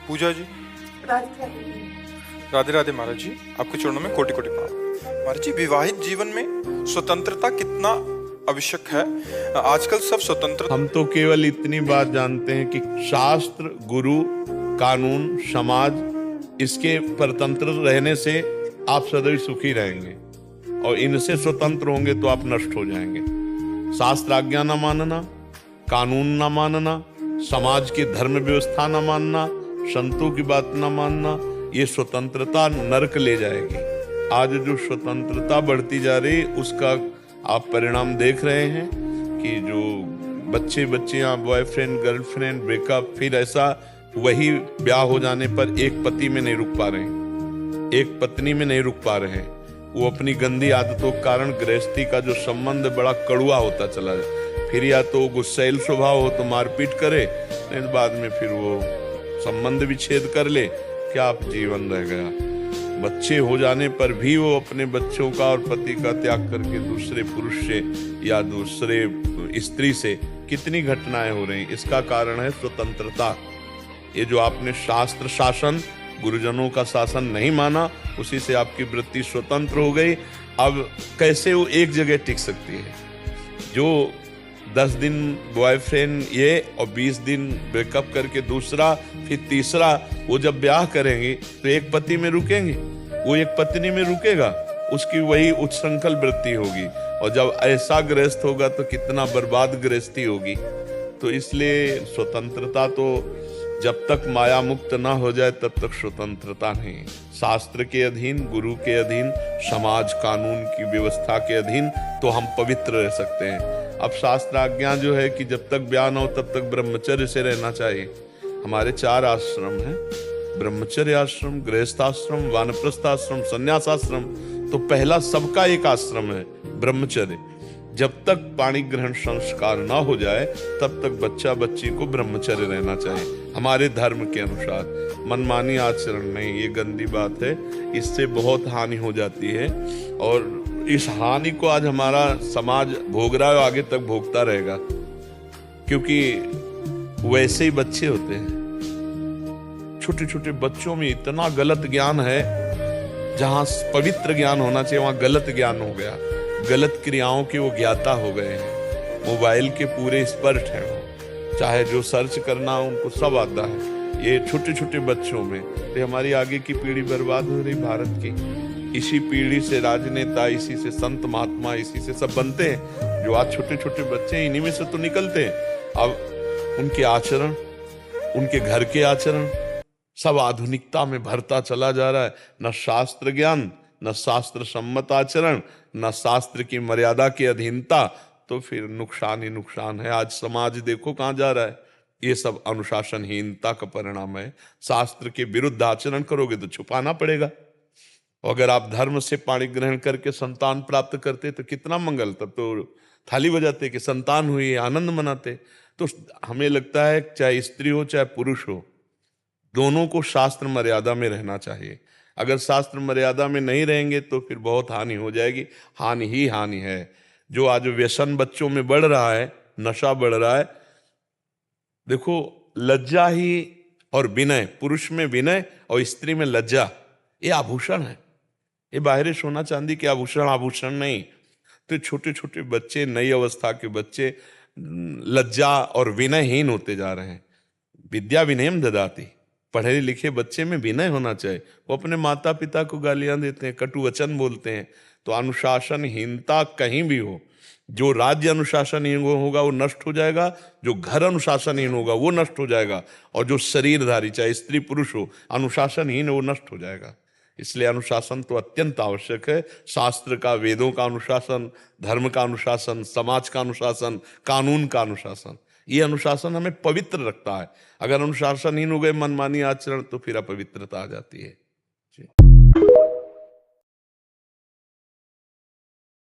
पूजा जी, राधे राधे महाराज जी, आपके चरणों में कोटि कोटि प्रणाम। महाराज जी, विवाहित जीवन में स्वतंत्रता कितना आवश्यक है? आजकल सब स्वतंत्र। हम तो केवल इतनी बात जानते हैं कि शास्त्र, गुरु, कानून, समाज, इसके परतंत्र रहने से आप सदैव सुखी रहेंगे और इनसे स्वतंत्र होंगे तो आप नष्ट हो जाएंगे। शास्त्र आज्ञा न मानना, कानून न मानना, समाज की धर्म व्यवस्था न मानना, संतों की बात न मानना, ये स्वतंत्रता नरक ले जाएगी। आज जो स्वतंत्रता बढ़ती जा रही उसका आप परिणाम देख रहे हैं कि जो बच्चियां, बॉयफ्रेंड गर्लफ्रेंड ब्रेकअप, फिर ऐसा वही ब्याह हो जाने पर एक पति में नहीं रुक पा रहे हैं, एक पत्नी में नहीं रुक पा रहे हैं। वो अपनी गंदी आदतों के कारण गृहस्थी का जो संबंध बड़ा कड़ुआ होता चला जाए। फिर या तो गुस्सैल स्वभाव हो तो मारपीट करे, नहीं बाद में फिर वो संबंध विच्छेद कर ले, क्या जीवन रह गया। बच्चे हो जाने पर भी वो अपने बच्चों का और पति का त्याग करके दूसरे पुरुष से या दूसरे स्त्री से कितनी घटनाएं हो रही। इसका कारण है स्वतंत्रता। ये जो आपने शास्त्र शासन, गुरुजनों का शासन नहीं माना, उसी से आपकी वृत्ति स्वतंत्र हो गई। अब कैसे वो एक जगह टिक सकती है? जो 10 दिन बॉयफ्रेंड ये और 20 दिन ब्रेकअप करके दूसरा, फिर तीसरा, वो जब ब्याह करेंगे तो एक पति में रुकेंगे, वो एक पत्नी में रुकेगा, उसकी वही उच्छृंखल वृत्ति होगी। और जब ऐसा गृहस्थ होगा तो कितना बर्बाद गृहस्थी होगी। तो इसलिए स्वतंत्रता तो जब तक माया मुक्त ना हो जाए तब तक स्वतंत्रता नहीं। शास्त्र के अधीन, गुरु के अधीन, समाज कानून की व्यवस्था के अधीन तो हम पवित्र रह सकते हैं। अब शास्त्र आज्ञा जो है कि जब तक ब्याह न हो तब तक ब्रह्मचर्य से रहना चाहिए। हमारे 4 आश्रम हैं, ब्रह्मचर्य आश्रम, गृहस्थाश्रम, वानप्रस्थाश्रम, संन्यासाश्रम। तो पहला सबका एक आश्रम है ब्रह्मचर्य। जब तक पाणी ग्रहण संस्कार ना हो जाए तब तक बच्चा बच्ची को ब्रह्मचर्य रहना चाहिए हमारे धर्म के अनुसार। मनमानी आचरण नहीं, ये गंदी बात है, इससे बहुत हानि हो जाती है। और इस हानि को आज हमारा समाज भोग रहा है, आगे तक भोगता रहेगा, क्योंकि वैसे ही बच्चे होते हैं। छोटे छोटे बच्चों में इतना गलत ज्ञान है, जहां पवित्र ज्ञान होना चाहिए वहां गलत ज्ञान हो गया। गलत क्रियाओं के वो ज्ञाता हो गए हैं। मोबाइल के पूरे एक्सपर्ट हैं वो, चाहे जो सर्च करना उनको सब आता है। ये छोटे छोटे बच्चों में तो हमारी आगे की पीढ़ी बर्बाद हो रही भारत की। इसी पीढ़ी से राजनेता, इसी से संत महात्मा, इसी से सब बनते हैं। जो आज छोटे छोटे बच्चे हैं इन्हीं में से तो निकलते हैं। अब उनके आचरण, उनके घर के आचरण सब आधुनिकता में भरता चला जा रहा है। न शास्त्र ज्ञान, न शास्त्र सम्मत आचरण, न शास्त्र की मर्यादा की अधीनता। तो फिर नुकसान ही नुकसान है। आज समाज देखो कहां जा रहा है। ये सब अनुशासनहीनता का परिणाम है। शास्त्र के विरुद्ध आचरण करोगे तो छुपाना पड़ेगा। अगर आप धर्म से पाणी ग्रहण करके संतान प्राप्त करते तो कितना मंगल, तब तो थाली बजाते कि संतान हुई, आनंद मनाते। तो हमें लगता है चाहे स्त्री हो चाहे पुरुष हो, दोनों को शास्त्र मर्यादा में रहना चाहिए। अगर शास्त्र मर्यादा में नहीं रहेंगे तो फिर बहुत हानि हो जाएगी। हानि ही हानि है। जो आज व्यसन बच्चों में बढ़ रहा है, नशा बढ़ रहा है। देखो, लज्जा ही और विनय, पुरुष में विनय और स्त्री में लज्जा, ये आभूषण है। ये बाहरी सोना चांदी के आभूषण, आभूषण नहीं। तो छोटे छोटे बच्चे, नई अवस्था के बच्चे लज्जा और विनयहीन होते जा रहे हैं। विद्या विनयम ददाति, पढ़े लिखे बच्चे में विनय होना चाहिए। वो अपने माता पिता को गालियां देते हैं, कटु वचन बोलते हैं। तो अनुशासनहीनता कहीं भी हो, जो राज्य अनुशासनहीन होगा वो नष्ट हो जाएगा, जो घर अनुशासनहीन होगा वो नष्ट हो जाएगा, और जो शरीरधारी चाहे स्त्री पुरुष हो अनुशासनहीन वो नष्ट हो जाएगा। इसलिए अनुशासन तो अत्यंत आवश्यक है। शास्त्र का, वेदों का अनुशासन, धर्म का अनुशासन, समाज का अनुशासन, कानून का अनुशासन, ये अनुशासन हमें पवित्र रखता है। अगर अनुशासनहीन हो गए, मनमानी आचरण, तो फिर अपवित्रता आ जाती है।